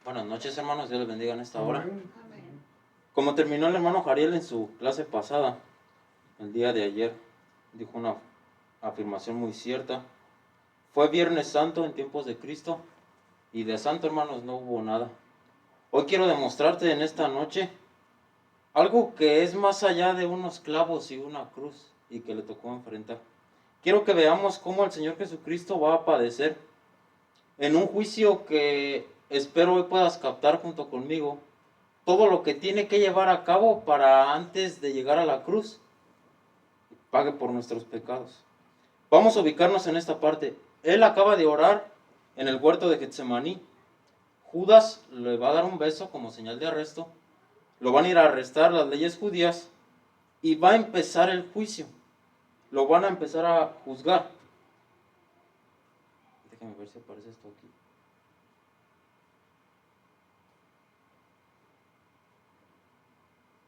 Buenas noches, hermanos. Dios les bendiga en esta hora. Amén. Como terminó el hermano Jariel en su clase pasada, el día de ayer, dijo una afirmación muy cierta. Fue Viernes Santo en tiempos de Cristo y de santo, hermanos, no hubo nada. Hoy quiero demostrarte en esta noche algo que es más allá de unos clavos y una cruz y que le tocó enfrentar. Quiero que veamos cómo el Señor Jesucristo va a padecer en un juicio que espero hoy puedas captar junto conmigo todo lo que tiene que llevar a cabo para antes de llegar a la cruz pague por nuestros pecados. Vamos a ubicarnos en esta parte. Él acaba de orar en el huerto de Getsemaní. Judas le va a dar un beso como señal de arresto. Lo van a ir a arrestar las leyes judías y va a empezar el juicio. Lo van a empezar a juzgar. Déjenme ver si aparece esto aquí.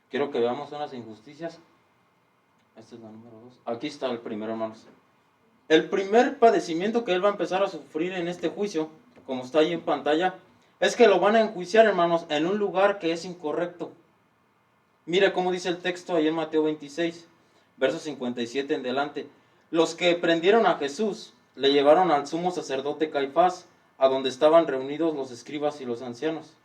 Quiero que veamos unas injusticias. Esta es la número 2. Aquí está el primero, hermanos. El primer padecimiento que él va a empezar a sufrir en este juicio, como está ahí en pantalla, es que lo van a enjuiciar, hermanos, en un lugar que es incorrecto. Mire cómo dice el texto ahí en Mateo 26, versos 57 en delante. Los que prendieron a Jesús le llevaron al sumo sacerdote Caifás, a donde estaban reunidos los escribas y los ancianos.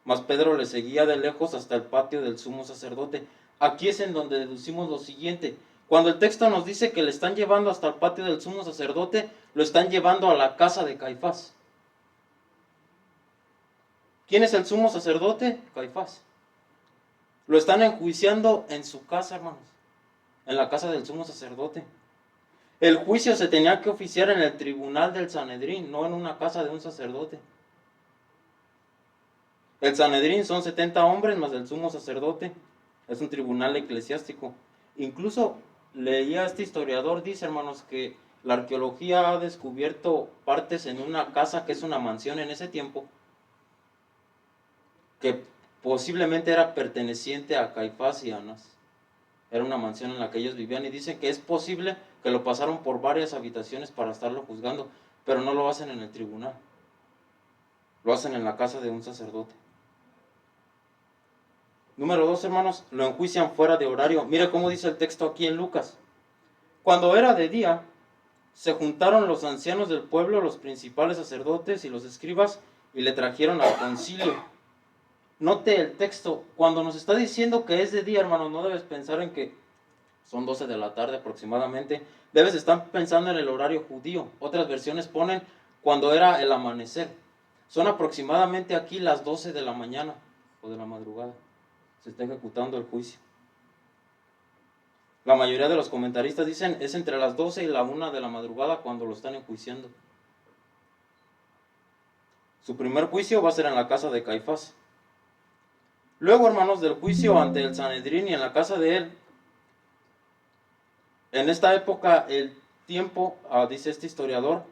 Mas Pedro le seguía de lejos hasta el patio del sumo sacerdote. Aquí es en donde deducimos lo siguiente. Cuando el texto nos dice que le están llevando hasta el patio del sumo sacerdote, lo están llevando a la casa de Caifás. ¿Quién es el sumo sacerdote? Caifás. Lo están enjuiciando en su casa, hermanos, en la casa del sumo sacerdote. El juicio se tenía que oficiar en el tribunal del Sanedrín, no en una casa de un sacerdote. El Sanedrín son 70 hombres más el sumo sacerdote. Es un tribunal eclesiástico. Incluso leía este historiador, dice, hermanos, que la arqueología ha descubierto partes en una casa que es una mansión en ese tiempo, que posiblemente era perteneciente a Caifás y Anás. Era una mansión en la que ellos vivían y dicen que es posible que lo pasaron por varias habitaciones para estarlo juzgando, pero no lo hacen en el tribunal. Lo hacen en la casa de un sacerdote. Número 2, hermanos, lo enjuician fuera de horario. Mire cómo dice el texto aquí en Lucas. Cuando era de día, se juntaron los ancianos del pueblo, los principales sacerdotes y los escribas, y le trajeron al concilio. Note el texto, cuando nos está diciendo que es de día, hermanos, no debes pensar en que son 12 de la tarde aproximadamente. Debes estar pensando en el horario judío. Otras versiones ponen cuando era el amanecer. Son aproximadamente aquí las 12 de la mañana o de la madrugada. Se está ejecutando el juicio. La mayoría de los comentaristas dicen es entre las 12 y la 1 de la madrugada cuando lo están enjuiciando. Su primer juicio va a ser en la casa de Caifás. Luego, hermanos, del juicio ante el Sanedrín y en la casa de él, en esta época el tiempo, dice este historiador,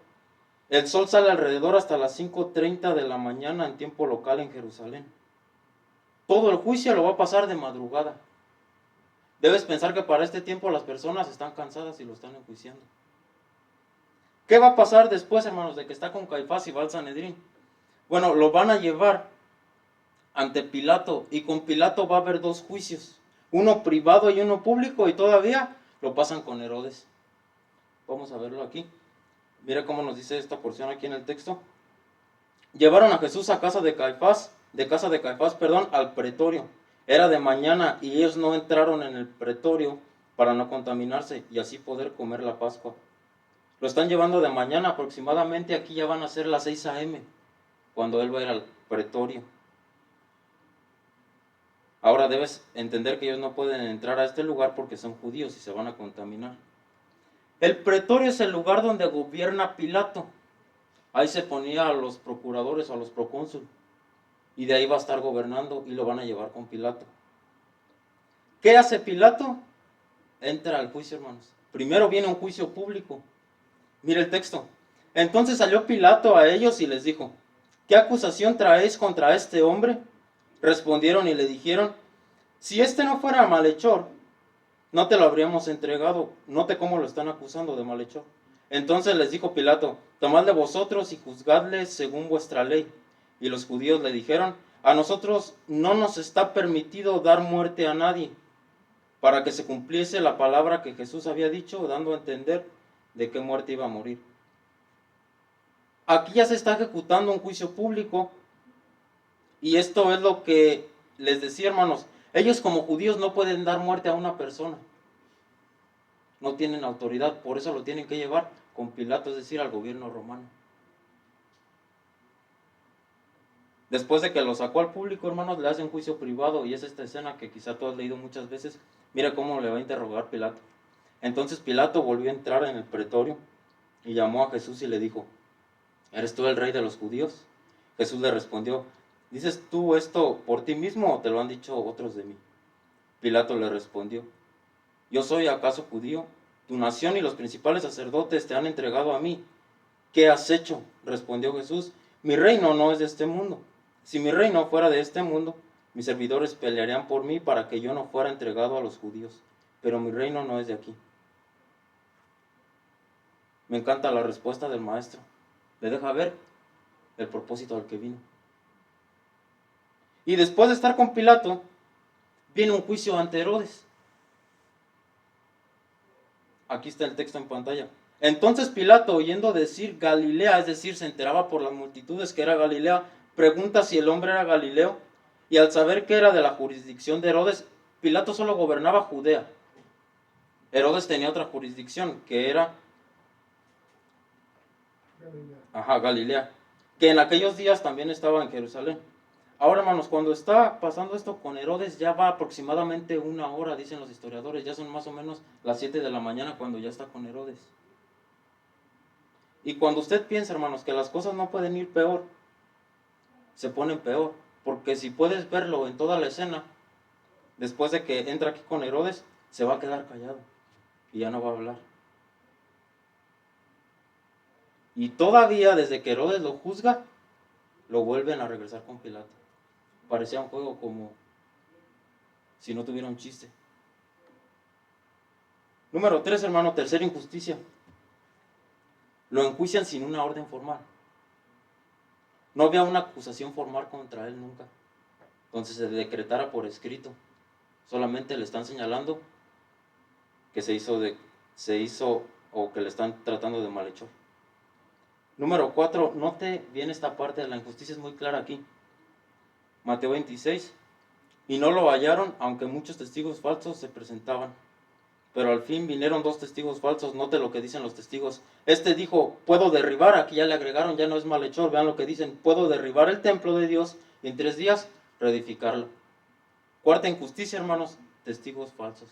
el sol sale alrededor hasta las 5:30 de la mañana en tiempo local en Jerusalén. Todo el juicio lo va a pasar de madrugada. Debes pensar que para este tiempo las personas están cansadas y lo están enjuiciando. ¿Qué va a pasar después, hermanos, de que está con Caifás y va al Sanedrín? Bueno, lo van a llevar ante Pilato y con Pilato va a haber dos juicios, uno privado y uno público, y todavía lo pasan con Herodes. Vamos a verlo aquí. Mira cómo nos dice esta porción aquí en el texto. Llevaron a Jesús a casa de Caifás, al pretorio. Era de mañana y ellos no entraron en el pretorio para no contaminarse y así poder comer la Pascua. Lo están llevando de mañana aproximadamente, aquí ya van a ser las 6 a.m. cuando él va a ir al pretorio. Ahora debes entender que ellos no pueden entrar a este lugar porque son judíos y se van a contaminar. El pretorio es el lugar donde gobierna Pilato. Ahí se ponía a los procuradores o a los procónsules. Y de ahí va a estar gobernando y lo van a llevar con Pilato. ¿Qué hace Pilato? Entra al juicio, hermanos. Primero viene un juicio público. Mire el texto. Entonces salió Pilato a ellos y les dijo: ¿qué acusación traéis contra este hombre? Respondieron y le dijeron: si este no fuera malhechor, no te lo habríamos entregado. Note cómo lo están acusando de malhechor. Entonces les dijo Pilato: tomadle vosotros y juzgadle según vuestra ley. Y los judíos le dijeron: a nosotros no nos está permitido dar muerte a nadie, para que se cumpliese la palabra que Jesús había dicho, dando a entender de qué muerte iba a morir. Aquí ya se está ejecutando un juicio público, y esto es lo que les decía, hermanos. Ellos como judíos no pueden dar muerte a una persona, no tienen autoridad, por eso lo tienen que llevar con Pilato, es decir, al gobierno romano. Después de que lo sacó al público, hermanos, le hacen juicio privado, y es esta escena que quizá tú has leído muchas veces. Mira cómo le va a interrogar Pilato. Entonces Pilato volvió a entrar en el pretorio y llamó a Jesús y le dijo: ¿eres tú el rey de los judíos? Jesús le respondió: ¿dices tú esto por ti mismo o te lo han dicho otros de mí? Pilato le respondió: ¿yo soy acaso judío? Tu nación y los principales sacerdotes te han entregado a mí. ¿Qué has hecho? Respondió Jesús: mi reino no es de este mundo. Si mi reino fuera de este mundo, mis servidores pelearían por mí para que yo no fuera entregado a los judíos. Pero mi reino no es de aquí. Me encanta la respuesta del maestro. Le deja ver el propósito al que vino. Y después de estar con Pilato, viene un juicio ante Herodes. Aquí está el texto en pantalla. Entonces Pilato, oyendo decir Galilea, es decir, se enteraba por las multitudes que era Galilea, pregunta si el hombre era Galileo, y al saber que era de la jurisdicción de Herodes, Pilato solo gobernaba Judea. Herodes tenía otra jurisdicción, que era Galilea, que en aquellos días también estaba en Jerusalén. Ahora, hermanos, cuando está pasando esto con Herodes, ya va aproximadamente 1 hora, dicen los historiadores, ya son más o menos las 7 de la mañana cuando ya está con Herodes. Y cuando usted piensa, hermanos, que las cosas no pueden ir peor, se ponen peor. Porque si puedes verlo en toda la escena, después de que entra aquí con Herodes, se va a quedar callado y ya no va a hablar. Y todavía desde que Herodes lo juzga, lo vuelven a regresar con Pilato. Parecía un juego como si no tuviera un chiste. Número 3, hermano, tercera injusticia. Lo enjuician sin una orden formal. No había una acusación formal contra él nunca. Entonces se decretara por escrito. Solamente le están señalando que se hizo o que le están tratando de malhechor. Número 4, note bien esta parte de la injusticia, es muy clara aquí. Mateo 26. Y no lo hallaron, aunque muchos testigos falsos se presentaban. Pero al fin vinieron 2 testigos falsos. Note lo que dicen los testigos. Este dijo: puedo derribar, aquí ya le agregaron, ya no es malhechor. Vean lo que dicen: puedo derribar el templo de Dios y en 3 días reedificarlo. Cuarta injusticia, hermanos, testigos falsos.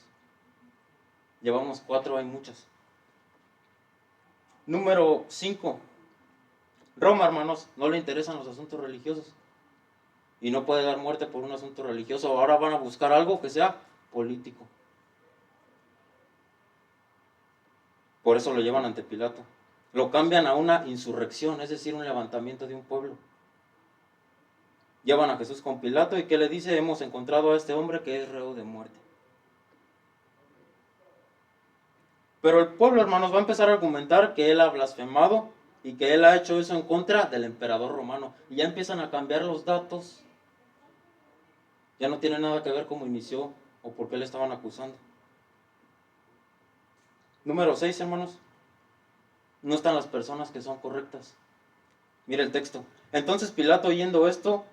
Llevamos 4, hay muchas. Número 5. Roma, hermanos, no le interesan los asuntos religiosos. Y no puede dar muerte por un asunto religioso. Ahora van a buscar algo que sea político. Por eso lo llevan ante Pilato. Lo cambian a una insurrección, es decir, un levantamiento de un pueblo. Llevan a Jesús con Pilato y ¿qué le dice? Hemos encontrado a este hombre que es reo de muerte. Pero el pueblo, hermanos, va a empezar a argumentar que él ha blasfemado y que él ha hecho eso en contra del emperador romano. Y ya empiezan a cambiar los datos. Ya no tiene nada que ver cómo inició o por qué le estaban acusando. Número 6, hermanos. No están las personas que son correctas. Mire el texto. Entonces Pilato, oyendo esto,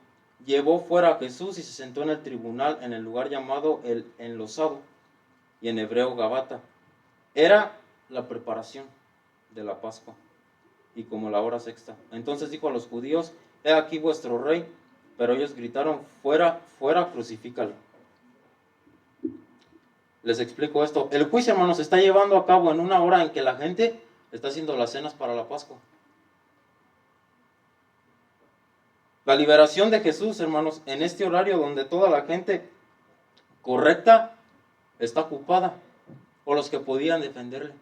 llevó fuera a Jesús y se sentó en el tribunal en el lugar llamado el Enlosado, y en hebreo Gabata. Era la preparación de la Pascua y como la hora sexta. Entonces dijo a los judíos: he aquí vuestro rey. Pero ellos gritaron: fuera, fuera, crucifícalo. Les explico esto. El juicio, hermanos, se está llevando a cabo en una hora en que la gente está haciendo las cenas para la Pascua. La liberación de Jesús, hermanos, en este horario donde toda la gente correcta está ocupada, o los que podían defenderle.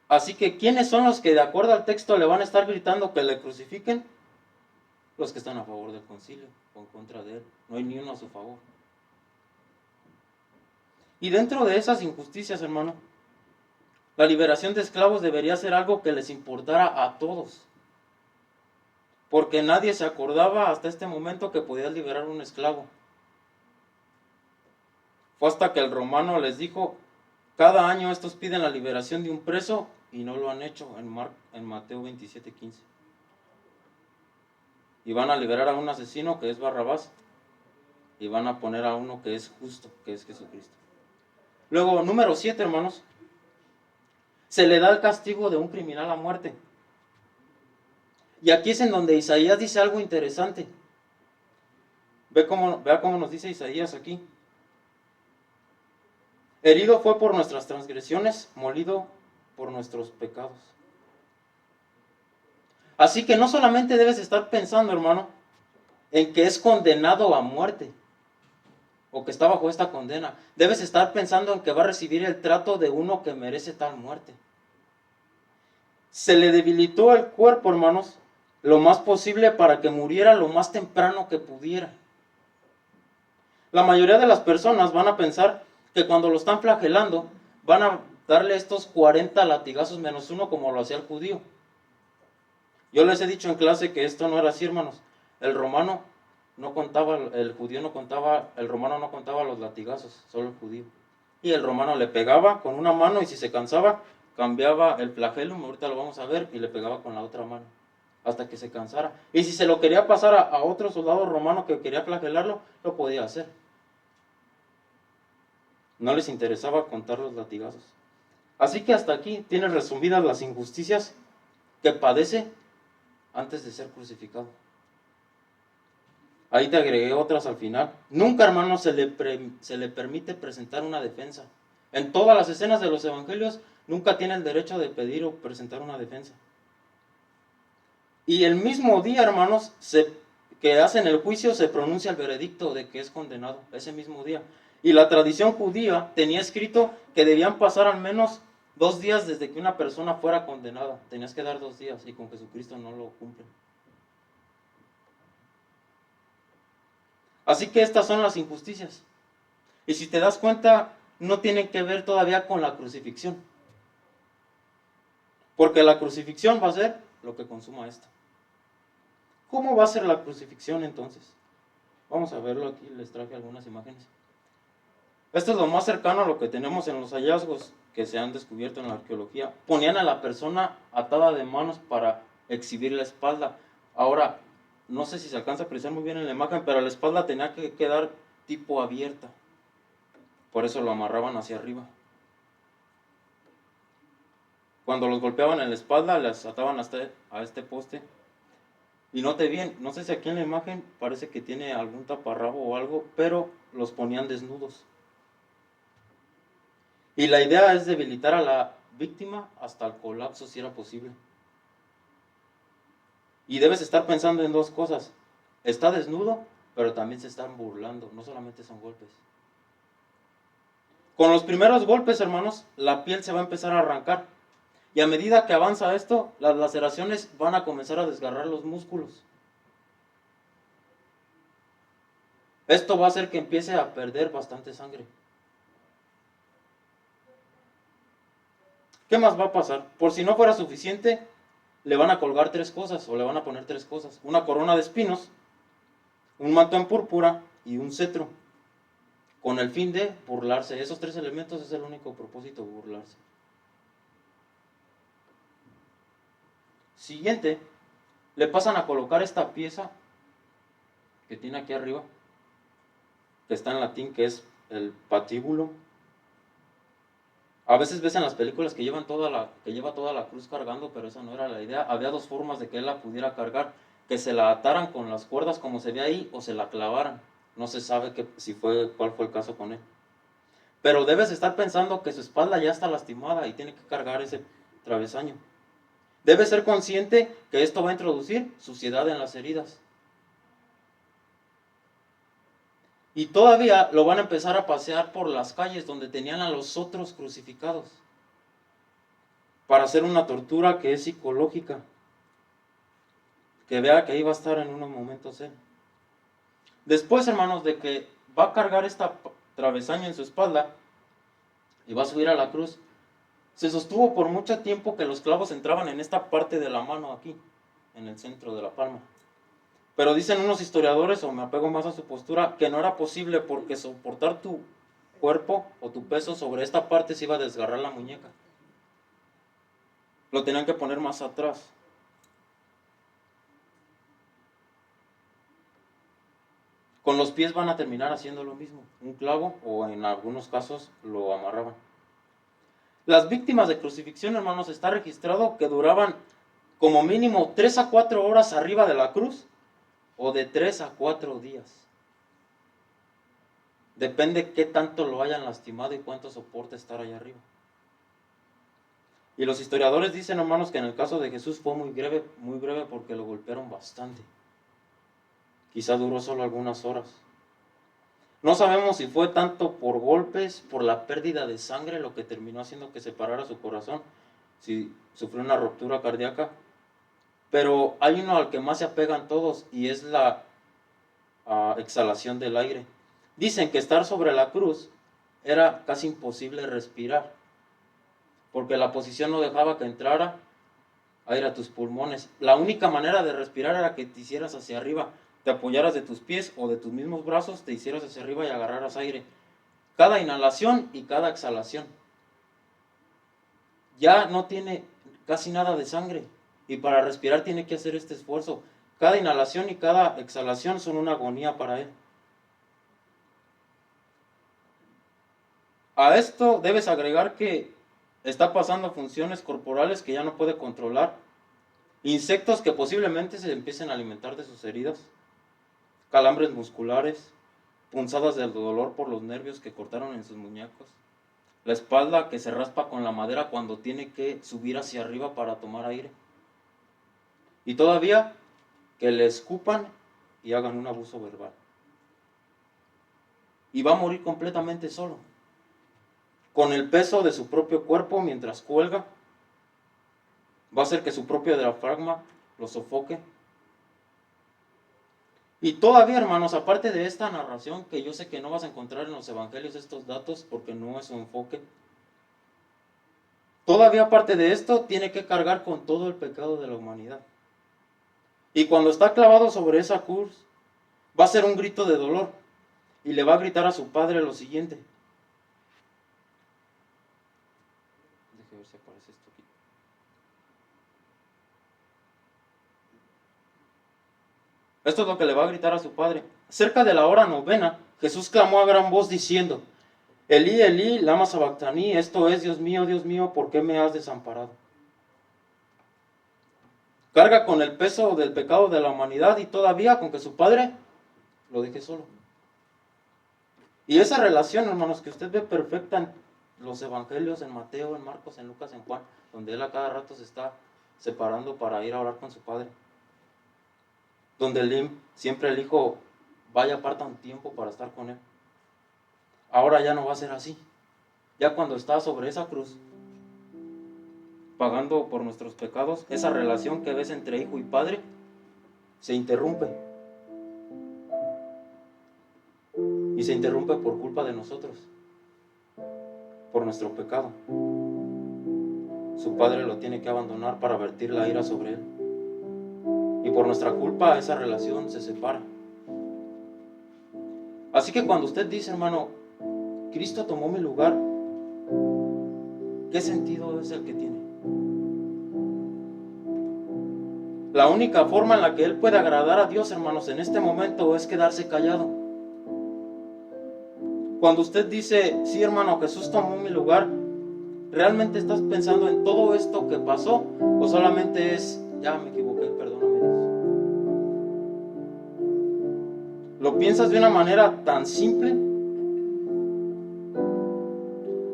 Así que, ¿quiénes son los que de acuerdo al texto le van a estar gritando que le crucifiquen? Los que están a favor del concilio o en contra de él. No hay ni uno a su favor. Y dentro de esas injusticias, hermano, la liberación de esclavos debería ser algo que les importara a todos. porque nadie se acordaba hasta este momento que podías liberar un esclavo. Fue hasta que el romano les dijo, cada año estos piden la liberación de un preso y no lo han hecho en Mateo 27:15. Y van a liberar a un asesino que es Barrabás y van a poner a uno que es justo, que es Jesucristo. Luego, número 7, hermanos, se le da el castigo de un criminal a muerte. Y aquí es en donde Isaías dice algo interesante. Vea cómo nos dice Isaías aquí. Herido fue por nuestras transgresiones, molido por nuestros pecados. Así que no solamente debes estar pensando, hermano, en que es condenado a muerte, o que está bajo esta condena. Debes estar pensando en que va a recibir el trato de uno que merece tal muerte. Se le debilitó el cuerpo, hermanos, lo más posible para que muriera lo más temprano que pudiera. La mayoría de las personas van a pensar que cuando lo están flagelando, van a darle estos 40 latigazos menos uno como lo hacía el judío. Yo les he dicho en clase que esto no era así, hermanos. El romano no contaba, el judío no contaba, el romano no contaba los latigazos, solo el judío. Y el romano le pegaba con una mano y si se cansaba, cambiaba el flagelo, ahorita lo vamos a ver, y le pegaba con la otra mano, hasta que se cansara. Y si se lo quería pasar a otro soldado romano que quería flagelarlo, lo podía hacer. No les interesaba contar los latigazos. Así que hasta aquí tienes resumidas las injusticias que padece antes de ser crucificado. Ahí te agregué otras al final. Nunca, hermano, se le permite presentar una defensa. En todas las escenas de los evangelios, nunca tiene el derecho de pedir o presentar una defensa. Y el mismo día, hermanos, que hacen el juicio, se pronuncia el veredicto de que es condenado, ese mismo día. Y la tradición judía tenía escrito que debían pasar al menos 2 días desde que una persona fuera condenada. Tenías que dar 2 días y con Jesucristo no lo cumplen. Así que estas son las injusticias. Y si te das cuenta, no tienen que ver todavía con la crucifixión. Porque la crucifixión va a ser lo que consuma esto. ¿Cómo va a ser la crucifixión entonces? Vamos a verlo aquí, les traje algunas imágenes. Esto es lo más cercano a lo que tenemos en los hallazgos que se han descubierto en la arqueología. Ponían a la persona atada de manos para exhibir la espalda. Ahora, no sé si se alcanza a apreciar muy bien en la imagen, pero la espalda tenía que quedar tipo abierta. Por eso lo amarraban hacia arriba. Cuando los golpeaban en la espalda, las ataban hasta a este poste. Y note bien, no sé si aquí en la imagen parece que tiene algún taparrabo o algo, pero los ponían desnudos. Y la idea es debilitar a la víctima hasta el colapso si era posible. Y debes estar pensando en 2 cosas. Está desnudo, pero también se están burlando, no solamente son golpes. Con los primeros golpes, hermanos, la piel se va a empezar a arrancar. Y a medida que avanza esto, las laceraciones van a comenzar a desgarrar los músculos. Esto va a hacer que empiece a perder bastante sangre. ¿Qué más va a pasar? Por si no fuera suficiente, le van a colgar 3 cosas, o le van a poner 3 cosas. Una corona de espinos, un manto en púrpura y un cetro. Con el fin de burlarse. Esos 3 elementos es el único propósito, burlarse. Siguiente, le pasan a colocar esta pieza que tiene aquí arriba, que está en latín, que es el patíbulo. A veces ves en las películas que lleva toda la cruz cargando, pero esa no era la idea. Había 2 formas de que él la pudiera cargar, que se la ataran con las cuerdas como se ve ahí, o se la clavaran. No se sabe cuál fue el caso con él. Pero debes estar pensando que su espalda ya está lastimada y tiene que cargar ese travesaño. Debes ser consciente que esto va a introducir suciedad en las heridas. Y todavía lo van a empezar a pasear por las calles donde tenían a los otros crucificados, para hacer una tortura que es psicológica, que vea que ahí va a estar en unos momentos él. Después, hermanos, de que va a cargar esta travesaño en su espalda y va a subir a la cruz, se sostuvo por mucho tiempo que los clavos entraban en esta parte de la mano aquí, en el centro de la palma. Pero dicen unos historiadores, o me apego más a su postura, que no era posible porque soportar tu cuerpo o tu peso sobre esta parte se iba a desgarrar la muñeca. Lo tenían que poner más atrás. Con los pies van a terminar haciendo lo mismo, un clavo, o en algunos casos lo amarraban. Las víctimas de crucifixión, hermanos, está registrado que duraban como mínimo 3 a 4 horas arriba de la cruz, o de 3 a 4 días. Depende qué tanto lo hayan lastimado y cuánto soporte estar allá arriba. Y los historiadores dicen, hermanos, que en el caso de Jesús fue muy breve porque lo golpearon bastante. Quizá duró solo algunas horas. No sabemos si fue tanto por golpes, por la pérdida de sangre, lo que terminó haciendo que se parara su corazón, si sufrió una ruptura cardíaca. Pero hay uno al que más se apegan todos y es la exhalación del aire. Dicen que estar sobre la cruz era casi imposible respirar, porque la posición no dejaba que entrara aire a tus pulmones. La única manera de respirar era que te hicieras hacia arriba, te apoyaras de tus pies o de tus mismos brazos, te hicieras hacia arriba y agarraras aire. Cada inhalación y cada exhalación. Ya no tiene casi nada de sangre y para respirar tiene que hacer este esfuerzo. Cada inhalación y cada exhalación son una agonía para él. A esto debes agregar que está pasando funciones corporales que ya no puede controlar, insectos que posiblemente se empiecen a alimentar de sus heridas, calambres musculares, punzadas del dolor por los nervios que cortaron en sus muñecos, la espalda que se raspa con la madera cuando tiene que subir hacia arriba para tomar aire, y todavía que le escupan y hagan un abuso verbal. Y va a morir completamente solo, con el peso de su propio cuerpo mientras cuelga. Va a hacer que su propio diafragma lo sofoque. Y todavía, hermanos, aparte de esta narración, que yo sé que no vas a encontrar en los evangelios estos datos porque no es su enfoque, todavía aparte de esto tiene que cargar con todo el pecado de la humanidad. Y cuando está clavado sobre esa cruz, va a ser un grito de dolor y le va a gritar a su padre lo siguiente. Déjame ver si aparece esto aquí. Esto es lo que le va a gritar a su padre. Cerca de la hora novena, Jesús clamó a gran voz diciendo: Elí, Elí, lama sabactaní, esto es, Dios mío, ¿por qué me has desamparado? Carga con el peso del pecado de la humanidad y todavía con que su padre lo deje solo. Y esa relación, hermanos, que usted ve perfecta en los evangelios, en Mateo, en Marcos, en Lucas, en Juan, donde él a cada rato se está separando para ir a orar con su padre. Donde siempre el hijo vaya aparta un tiempo para estar con él. Ahora ya no va a ser así. Ya cuando está sobre esa cruz, pagando por nuestros pecados, esa relación que ves entre hijo y padre se interrumpe. Y se interrumpe por culpa de nosotros, por nuestro pecado. Su padre lo tiene que abandonar para vertir la ira sobre él. Y por nuestra culpa esa relación se separa. Así que cuando usted dice, hermano, Cristo tomó mi lugar, ¿qué sentido es el que tiene? La única forma en la que él puede agradar a Dios, hermanos, en este momento es quedarse callado. Cuando usted dice, sí, hermano, Jesús tomó mi lugar, ¿realmente estás pensando en todo esto que pasó? ¿O solamente es, ya me equivoqué, perdóname Dios? ¿Lo piensas de una manera tan simple?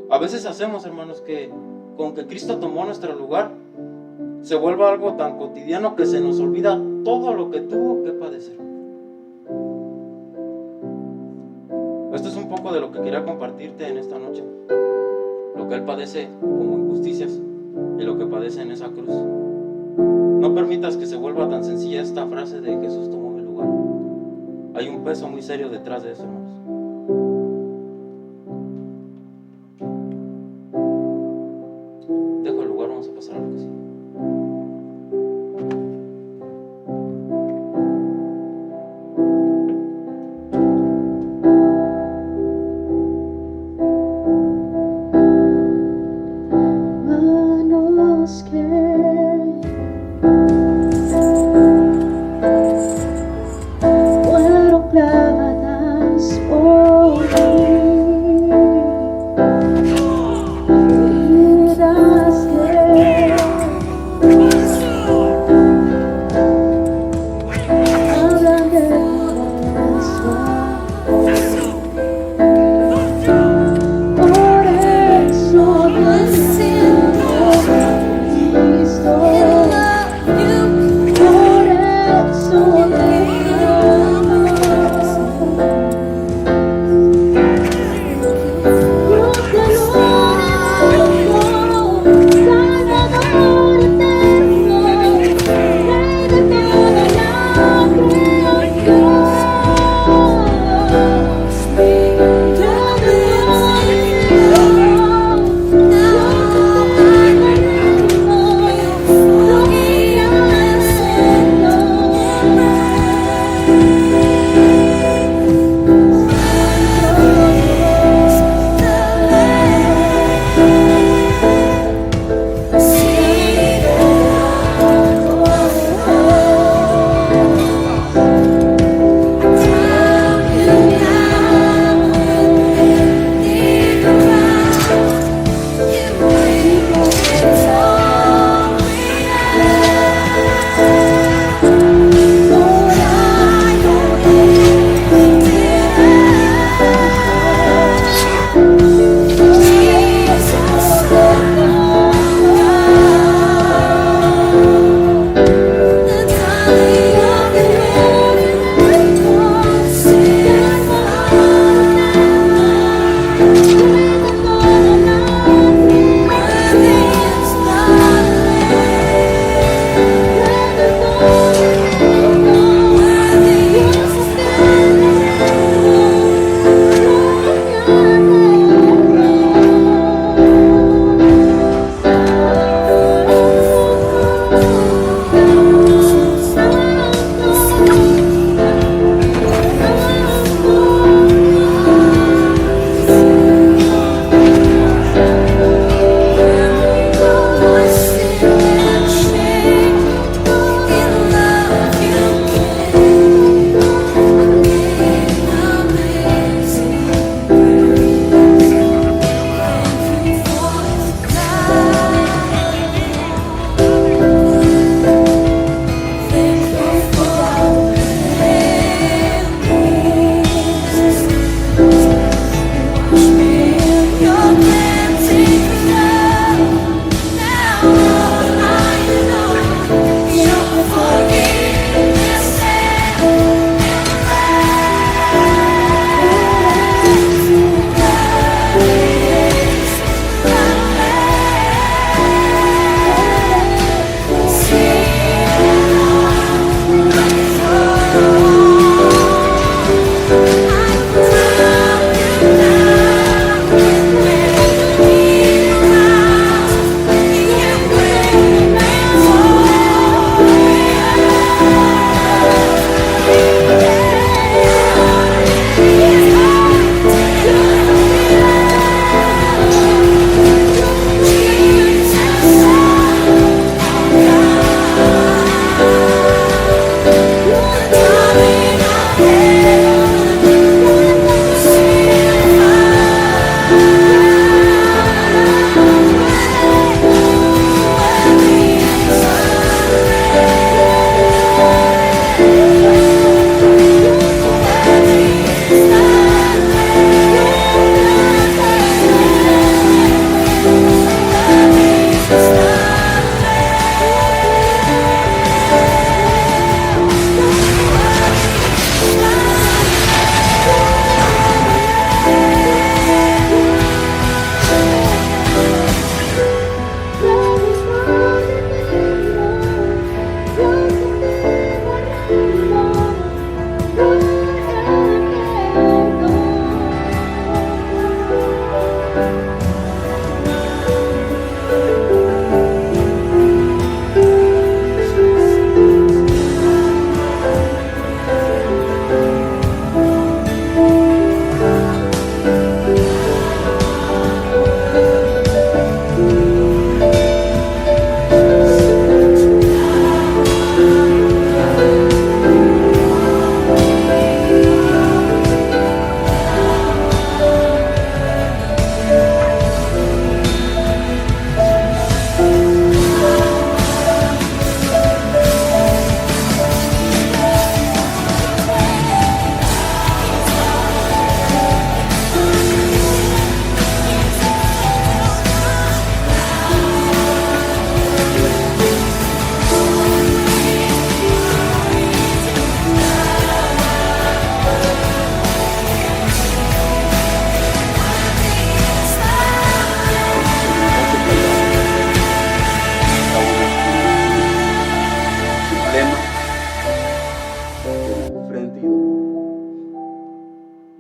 A veces hacemos, hermanos, que con que Cristo tomó nuestro lugar, se vuelva algo tan cotidiano que se nos olvida todo lo que tuvo que padecer. Esto es un poco de lo que quería compartirte en esta noche. Lo que Él padece como injusticias y lo que padece en esa cruz. No permitas que se vuelva tan sencilla esta frase de Jesús tomó mi lugar. Hay un peso muy serio detrás de eso, hermanos. Dejo el lugar, vamos a pasar a lo que sigue. planas por mí. Vidas que hablan de corazón. Por eso me siento listo. Por eso me amo.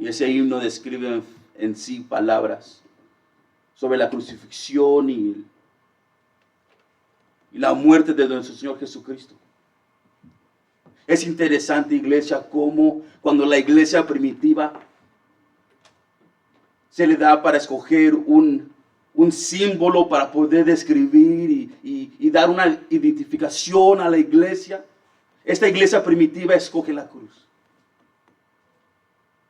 Y ese himno describe en sí palabras sobre la crucifixión y la muerte de nuestro Señor Jesucristo. Es interesante, iglesia, cómo cuando la iglesia primitiva se le da para escoger un símbolo para poder describir y dar una identificación a la iglesia, esta iglesia primitiva escoge la cruz.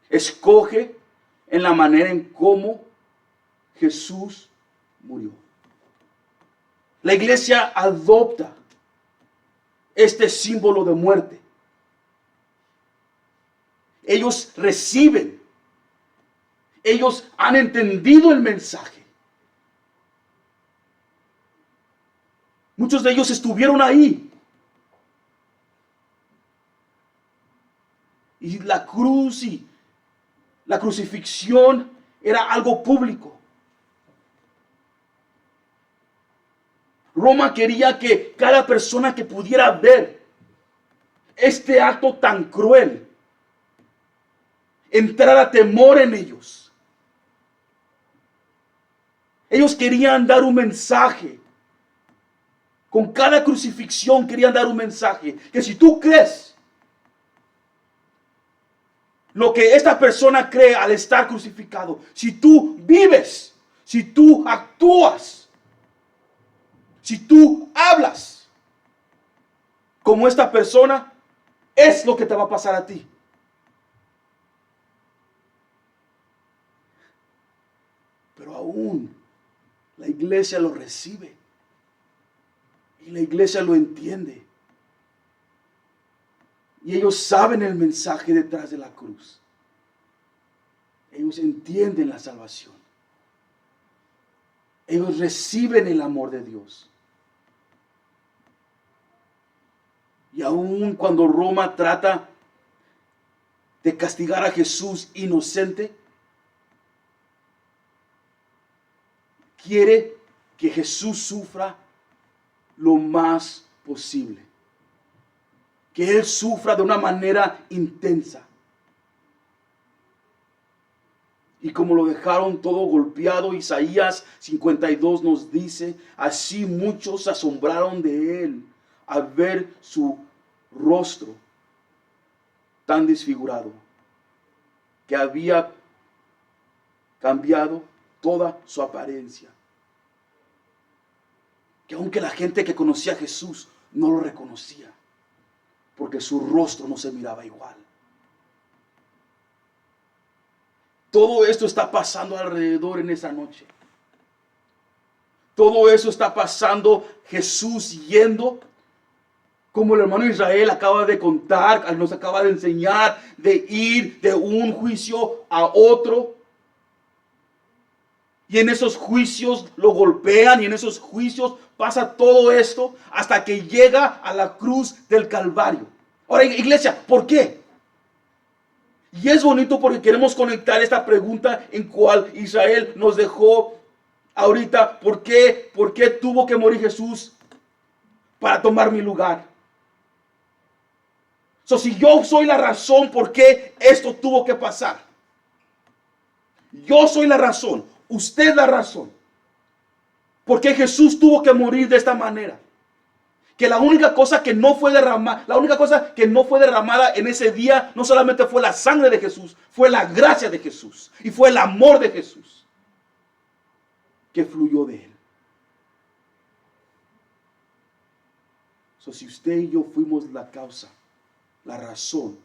Escoge en la manera en cómo Jesús murió. La iglesia adopta este símbolo de muerte. Ellos reciben. Ellos han entendido el mensaje. Muchos de ellos estuvieron ahí. Y la cruz y la crucifixión era algo público. Roma quería que cada persona que pudiera ver este acto tan cruel entrara temor en ellos. Ellos querían dar un mensaje. Con cada crucifixión querían dar un mensaje. Que si tú crees lo que esta persona cree al estar crucificado, si tú vives, si tú actúas, si tú hablas como esta persona, es lo que te va a pasar a ti. Pero aún la iglesia lo recibe. Y la iglesia lo entiende. Y ellos saben el mensaje detrás de la cruz. Ellos entienden la salvación. Ellos reciben el amor de Dios. Y aun cuando Roma trata de castigar a Jesús inocente, quiere que Jesús sufra lo más posible. Que Él sufra de una manera intensa. Y como lo dejaron todo golpeado, Isaías 52 nos dice, así muchos se asombraron de Él al ver su rostro tan desfigurado, que había cambiado toda su apariencia. Que aunque la gente que conocía a Jesús no lo reconocía, porque su rostro no se miraba igual. Todo esto está pasando alrededor en esa noche. Todo eso está pasando, Jesús yendo, como el hermano Israel acaba de contar, nos acaba de enseñar, de ir de un juicio a otro. Y en esos juicios lo golpean y en esos juicios pasa todo esto hasta que llega a la cruz del Calvario. Ahora, iglesia, ¿por qué? Y es bonito porque queremos conectar esta pregunta en cual Israel nos dejó ahorita. ¿Por qué tuvo que morir Jesús para tomar mi lugar? Si yo soy la razón por qué esto tuvo que pasar. Yo soy la razón. Usted es la razón. ¿Por qué Jesús tuvo que morir de esta manera? Que la única cosa que no fue derramada, en ese día no solamente fue la sangre de Jesús, fue la gracia de Jesús y fue el amor de Jesús que fluyó de Él. Si usted y yo fuimos la causa, la razón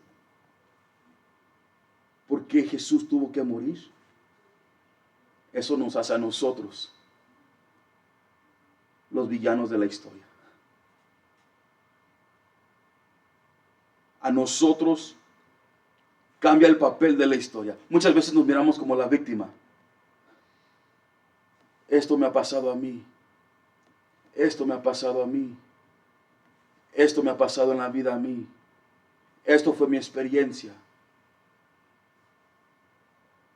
por qué Jesús tuvo que morir, eso nos hace a nosotros los villanos de la historia. A nosotros cambia el papel de la historia. Muchas veces nos miramos como la víctima. Esto me ha pasado a mí. Esto me ha pasado a mí. Esto me ha pasado en la vida a mí. Esto fue mi experiencia.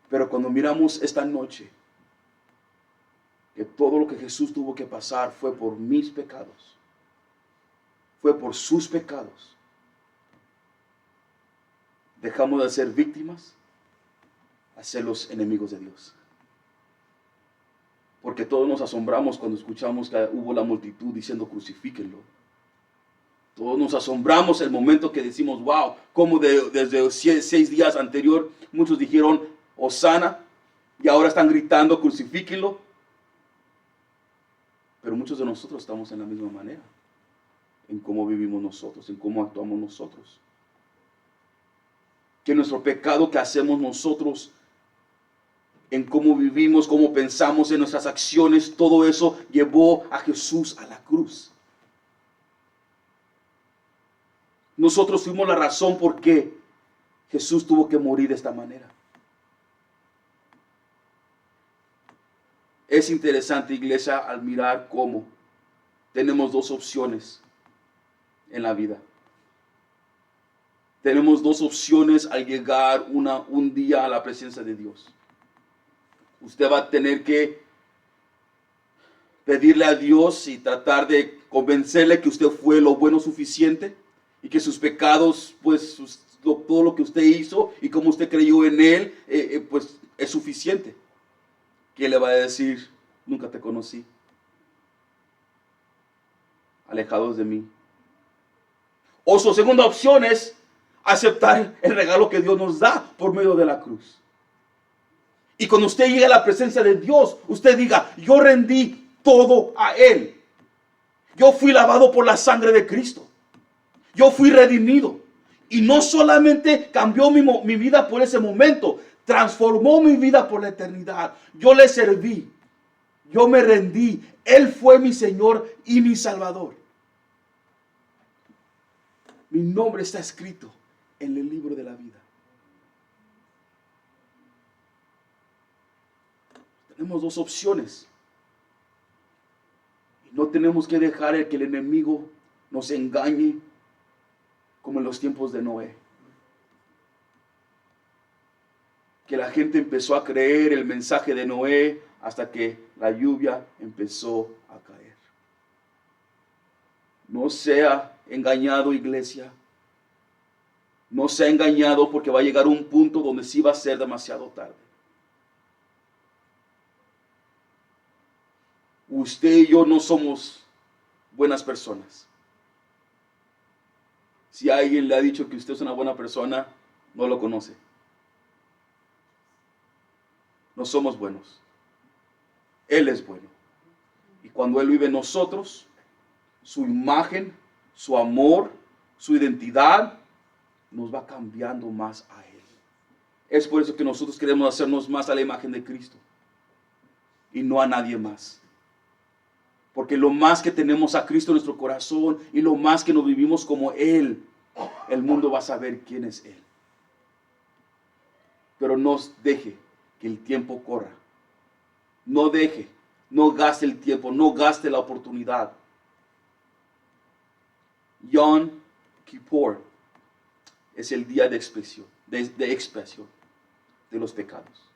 Pero cuando miramos esta noche, que todo lo que Jesús tuvo que pasar fue por mis pecados, fue por sus pecados, dejamos de ser víctimas a ser los enemigos de Dios. Porque todos nos asombramos cuando escuchamos que hubo la multitud diciendo crucifíquenlo. Todos nos asombramos el momento que decimos, wow, como desde 6 días anterior muchos dijeron Hosana y ahora están gritando crucifíquenlo. Pero muchos de nosotros estamos en la misma manera, en cómo vivimos nosotros, en cómo actuamos nosotros. Que nuestro pecado que hacemos nosotros, en cómo vivimos, cómo pensamos, en nuestras acciones, todo eso llevó a Jesús a la cruz. Nosotros fuimos la razón por qué Jesús tuvo que morir de esta manera. Es interesante, iglesia, al mirar cómo tenemos 2 opciones en la vida. Tenemos 2 opciones al llegar un día a la presencia de Dios. Usted va a tener que pedirle a Dios y tratar de convencerle que usted fue lo bueno suficiente y que sus pecados, pues todo lo que usted hizo y como usted creyó en Él, pues es suficiente. ¿Quién le va a decir, nunca te conocí? Alejados de mí. O su segunda opción es aceptar el regalo que Dios nos da por medio de la cruz. Y cuando usted llegue a la presencia de Dios, usted diga, yo rendí todo a Él. Yo fui lavado por la sangre de Cristo. Yo fui redimido. Y no solamente cambió mi vida por ese momento, transformó mi vida por la eternidad. Yo le serví. Yo me rendí. Él fue mi Señor y mi Salvador. Mi nombre está escrito en el libro de la vida. Tenemos 2 opciones. Y no tenemos que dejar que el enemigo nos engañe como en los tiempos de Noé. Que la gente empezó a creer el mensaje de Noé hasta que la lluvia empezó a caer. No sea engañado, iglesia. No sea engañado, porque va a llegar un punto donde sí va a ser demasiado tarde. Usted y yo no somos buenas personas. Si alguien le ha dicho que usted es una buena persona, no lo conoce. No somos buenos. Él es bueno. Y cuando Él vive en nosotros, su imagen, su amor, su identidad, nos va cambiando más a Él. Es por eso que nosotros queremos hacernos más a la imagen de Cristo. Y no a nadie más. Porque lo más que tenemos a Cristo en nuestro corazón y lo más que nos vivimos como Él, el mundo va a saber quién es Él. Pero no deje que el tiempo corra. No deje, no gaste el tiempo, no gaste la oportunidad. Yom Kippur es el día de expiación, de expiación de los pecados.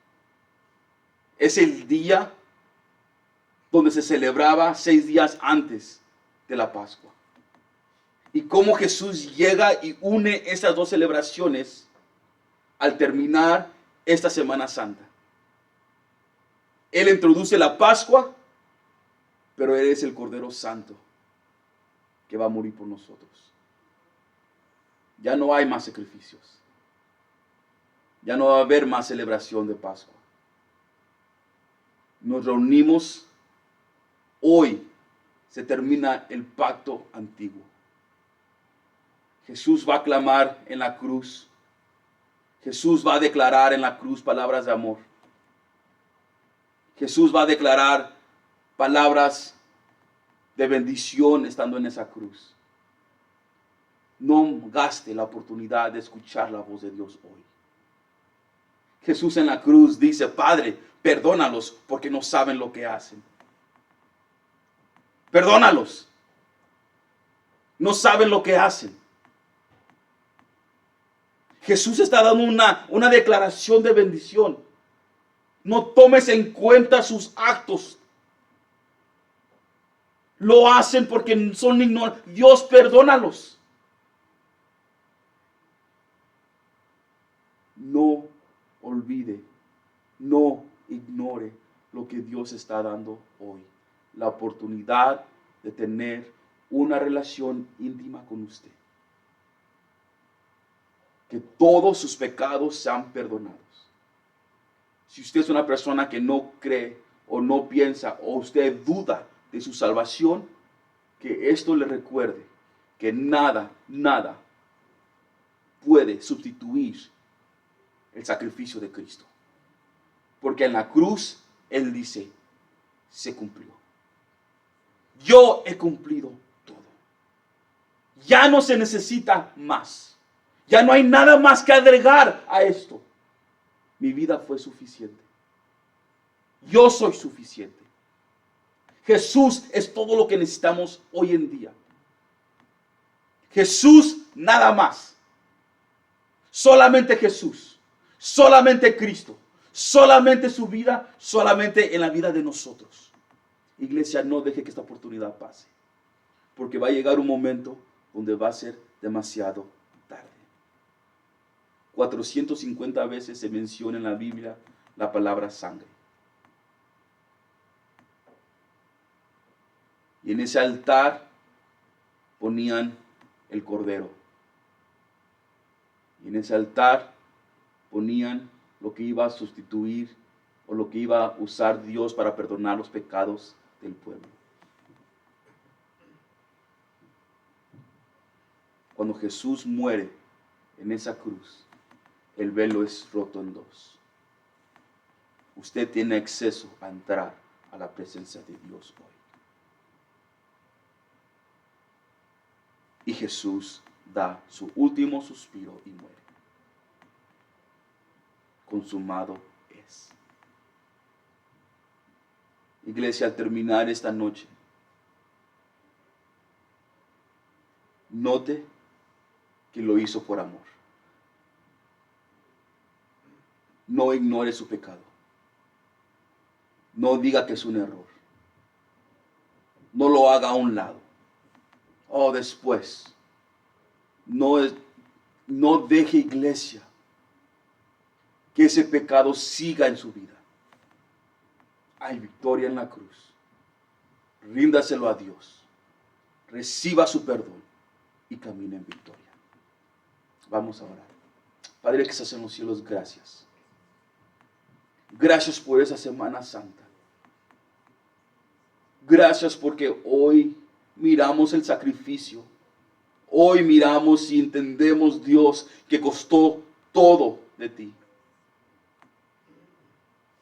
Es el día donde se celebraba 6 días antes de la Pascua. Y cómo Jesús llega y une estas 2 celebraciones al terminar esta Semana Santa. Él introduce la Pascua, pero Él es el Cordero Santo que va a morir por nosotros. Ya no hay más sacrificios. Ya no va a haber más celebración de Pascua. Nos reunimos. Hoy se termina el pacto antiguo. Jesús va a clamar en la cruz. Jesús va a declarar en la cruz palabras de amor. Jesús va a declarar palabras de bendición estando en esa cruz. No gaste la oportunidad de escuchar la voz de Dios hoy. Jesús en la cruz dice, Padre, perdónalos porque no saben lo que hacen. Perdónalos. No saben lo que hacen. Jesús está dando una declaración de bendición. No tomes en cuenta sus actos. Lo hacen porque son ignorantes. Dios, perdónalos. No olvide No ignore lo que Dios está dando hoy. La oportunidad de tener una relación íntima con usted. Que todos sus pecados sean perdonados. Si usted es una persona que no cree o no piensa o usted duda de su salvación, que esto le recuerde que nada puede sustituir el sacrificio de Cristo. Porque en la cruz Él dice, se cumplió. Yo he cumplido todo. Ya no se necesita más. Ya no hay nada más que agregar a esto. Mi vida fue suficiente. Yo soy suficiente. Jesús es todo lo que necesitamos hoy en día. Jesús nada más. Solamente Jesús. Solamente Cristo. Solamente su vida. Solamente en la vida de nosotros. Iglesia, no deje que esta oportunidad pase. Porque va a llegar un momento donde va a ser demasiado tarde. 450 veces se menciona en la Biblia la palabra sangre. Y en ese altar ponían el cordero. Y en ese altar ponían lo que iba a sustituir o lo que iba a usar Dios para perdonar los pecados del pueblo. Cuando Jesús muere en esa cruz, el velo es roto en dos. Usted tiene acceso a entrar a la presencia de Dios hoy. Y Jesús da su último suspiro y muere. Consumado es. Iglesia, al terminar esta noche, note que lo hizo por amor. No ignore su pecado. No diga que es un error. No lo haga a un lado. O después. No deje, iglesia, que ese pecado siga en su vida. Hay victoria en la cruz. Ríndaselo a Dios. Reciba su perdón y camine en victoria. Vamos a orar. Padre que estás en los cielos, gracias. Gracias por esa Semana Santa. Gracias porque hoy miramos el sacrificio. Hoy miramos y entendemos, Dios, que costó todo de ti.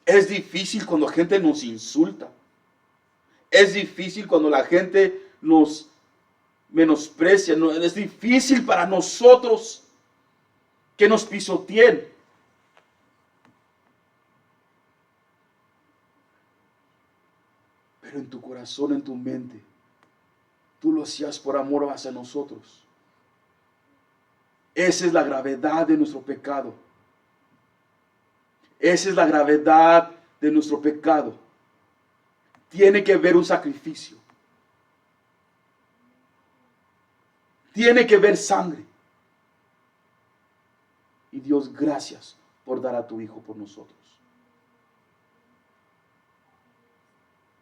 Es difícil cuando gente nos insulta. Es difícil cuando la gente nos menosprecia. Es difícil para nosotros que nos pisoteen. Pero en tu corazón, en tu mente, tú lo hacías por amor hacia nosotros. Esa es la gravedad de nuestro pecado. Esa es la gravedad de nuestro pecado. Tiene que haber un sacrificio. Tiene que haber sangre. Y Dios, gracias por dar a tu Hijo por nosotros.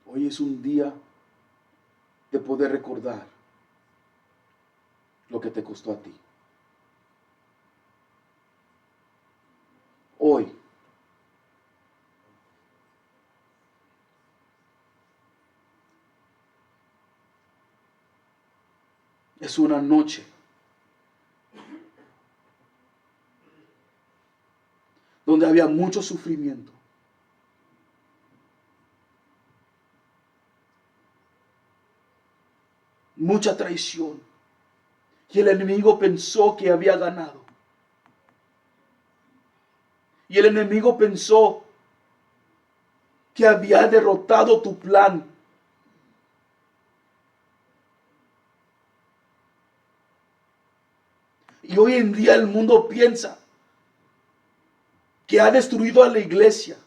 Hoy es un día de poder recordar lo que te costó a ti. Hoy es una noche donde había mucho sufrimiento. Mucha traición. Y el enemigo pensó que había ganado. Y el enemigo pensó que había derrotado tu plan. Y hoy en día el mundo piensa que ha destruido a la iglesia.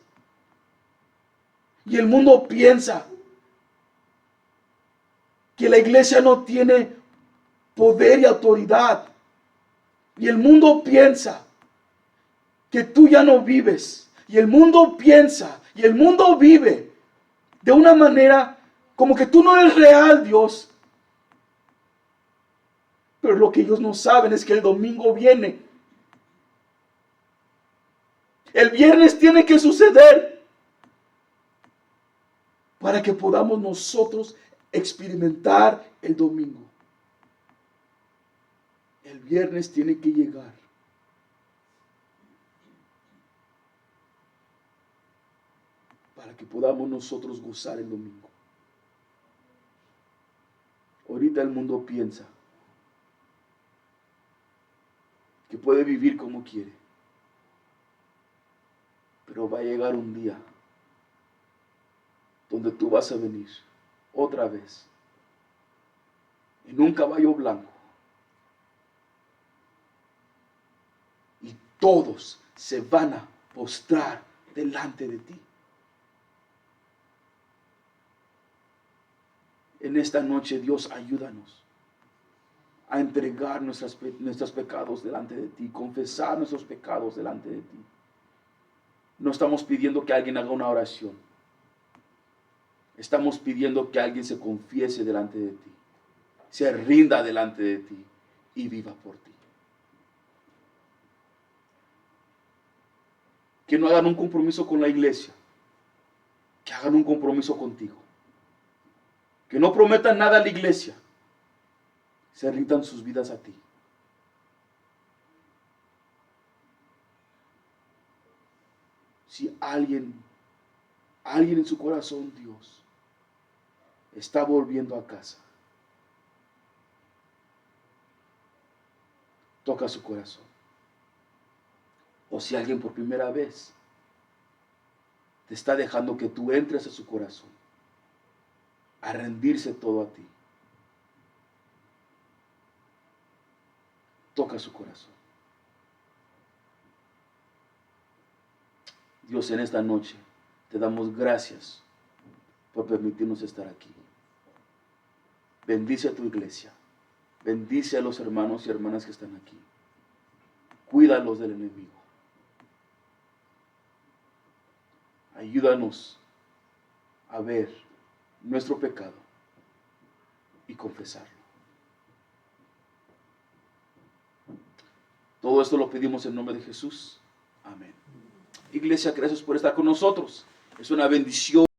Y el mundo piensa que la iglesia no tiene poder y autoridad. Y el mundo piensa que tú ya no vives. Y el mundo piensa, y el mundo vive de una manera como que tú no eres real, Dios. Pero lo que ellos no saben es que el domingo viene. El viernes tiene que suceder para que podamos nosotros experimentar el domingo. El viernes tiene que llegar. Para que podamos nosotros gozar el domingo. Ahorita el mundo piensa que puede vivir como quiere. Pero va a llegar un día donde tú vas a venir otra vez en un caballo blanco y todos se van a postrar delante de ti. En esta noche, Dios, ayúdanos a entregar nuestros pecados delante de ti, confesar nuestros pecados delante de ti. No estamos pidiendo que alguien haga una oración. Estamos pidiendo que alguien se confiese delante de ti, se rinda delante de ti y viva por ti. Que no hagan un compromiso con la iglesia, que hagan un compromiso contigo. Que no prometan nada a la iglesia, se rindan sus vidas a ti. Si alguien en su corazón, Dios, está volviendo a casa, toca su corazón. O si alguien por primera vez te está dejando que tú entres a su corazón, a rendirse todo a ti, toca su corazón. Dios, en esta noche te damos gracias por permitirnos estar aquí. Bendice a tu iglesia. Bendice a los hermanos y hermanas que están aquí. Cuídalos del enemigo. Ayúdanos a ver nuestro pecado y confesarlo. Todo esto lo pedimos en nombre de Jesús. Amén. Iglesia, gracias por estar con nosotros. Es una bendición.